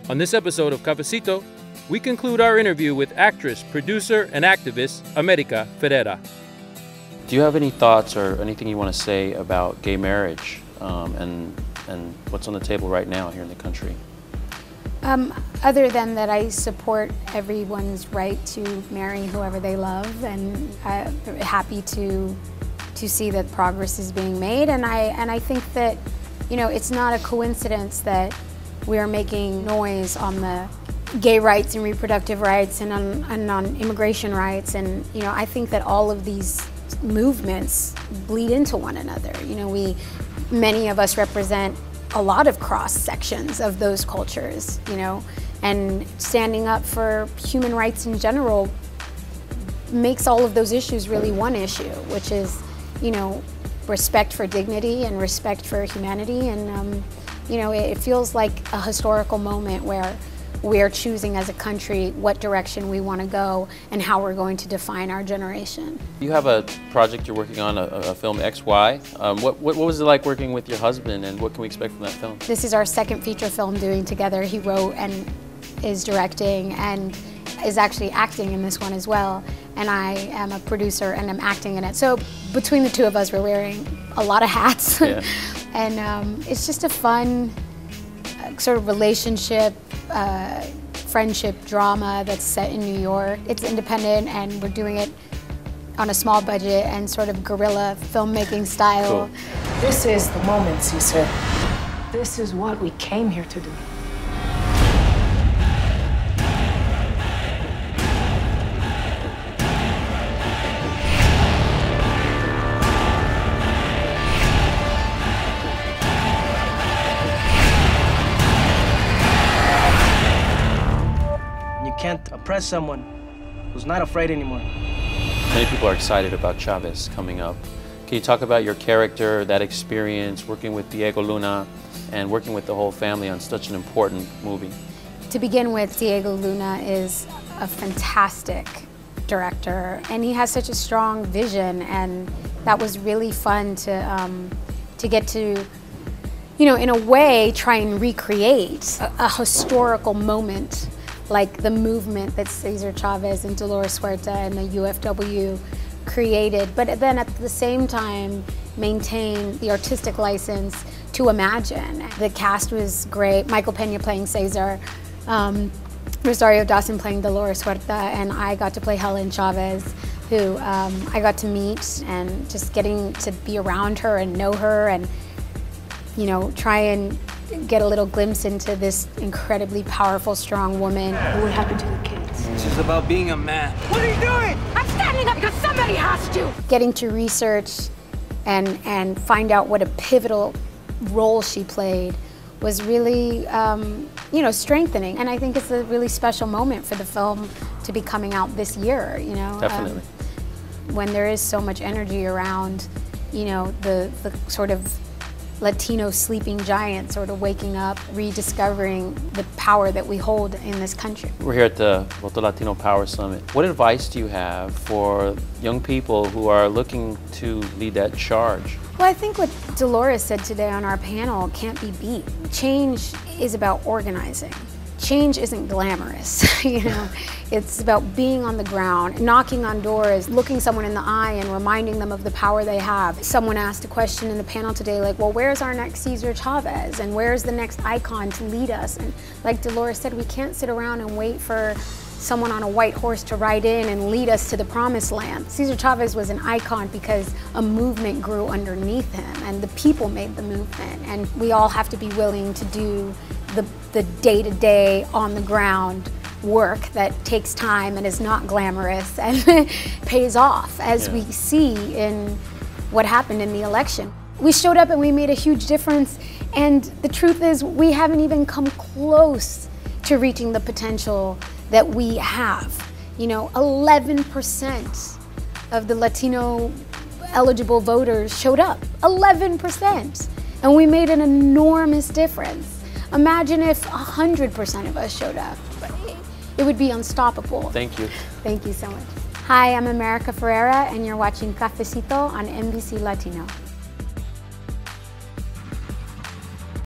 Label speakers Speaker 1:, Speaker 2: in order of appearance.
Speaker 1: On this episode of Cafecito, we conclude our interview with actress, producer, and activist America Ferrera.
Speaker 2: Do you have any thoughts or anything you want to say about gay marriage and what's on the table right now here in the country?
Speaker 3: Other than that, I support everyone's right to marry whoever they love, and I'm happy to see that progress is being made. And I think that, you know, it's not a coincidence that we are making noise on the gay rights and reproductive rights and on immigration rights. And, you know, I think that all of these movements bleed into one another. You know, many of us represent a lot of cross sections of those cultures, you know, and standing up for human rights in general makes all of those issues really one issue, which is, you know, respect for dignity and respect for humanity. And, you know, it feels like a historical moment where we're choosing as a country what direction we want to go and how we're going to define our generation. You
Speaker 2: have a project you're working on, a film XY. What was it like working with your husband, and what can we expect from that film?
Speaker 3: This is our second feature film doing together. He wrote and is directing and is actually acting in this one as well. And I am a producer and I'm acting in it. So between the two of us, we're wearing a lot of hats. Yeah. And it's just a fun sort of relationship, friendship drama that's set in New York. It's independent and we're doing it on a small budget and sort of guerrilla filmmaking style.
Speaker 4: Cool. This is the moment, Cesar. This is what we came here to do.
Speaker 5: You can't oppress someone who's not afraid anymore.
Speaker 2: Many people are excited about Chavez coming up. Can you talk about your character, that experience, working with Diego Luna, and working with the whole family on such an important movie?
Speaker 3: To begin with, Diego Luna is a fantastic director, and he has such a strong vision, and that was really fun to get to, you know, in a way, try and recreate a historical moment like the movement that Cesar Chavez and Dolores Huerta and the UFW created, but then at the same time maintain the artistic license to imagine. The cast was great. Michael Pena playing Cesar, Rosario Dawson playing Dolores Huerta, and I got to play Helen Chavez, who I got to meet, and just getting to be around her and know her and, you know, try and get a little glimpse into this incredibly powerful, strong woman.
Speaker 4: What would happen to the kids?
Speaker 6: This is about being a man.
Speaker 7: What are you doing? I'm standing up because somebody has to.
Speaker 3: Getting to research and find out what a pivotal role she played was really, you know, strengthening. And I think it's a really special moment for the film to be coming out this year, you know.
Speaker 2: Definitely.
Speaker 3: When there is so much energy around, you know, the sort of Latino sleeping giant sort of waking up, rediscovering the power that we hold in this country.
Speaker 2: We're here at the Voto Latino Power Summit. What advice do you have for young people who are looking to lead that charge?
Speaker 3: Well, I think what Dolores said today on our panel can't be beat. Change is about organizing. Change isn't glamorous, you know. It's about being on the ground, knocking on doors, looking someone in the eye and reminding them of the power they have. Someone asked a question in the panel today like, well, where's our next Cesar Chavez? And where's the next icon to lead us? And like Dolores said, we can't sit around and wait for someone on a white horse to ride in and lead us to the promised land. Cesar Chavez was an icon because a movement grew underneath him and the people made the movement. And we all have to be willing to do the day-to-day, on-the-ground work that takes time and is not glamorous and pays off, as we see in what happened in the election. We showed up and we made a huge difference, and the truth is we haven't even come close to reaching the potential that we have. You know, 11% of the Latino eligible voters showed up, 11%, and we made an enormous difference. Imagine if 100% of us showed up. It would be unstoppable.
Speaker 2: Thank you.
Speaker 3: Thank you so much. Hi, I'm America Ferrera, and you're watching Cafecito on NBC Latino.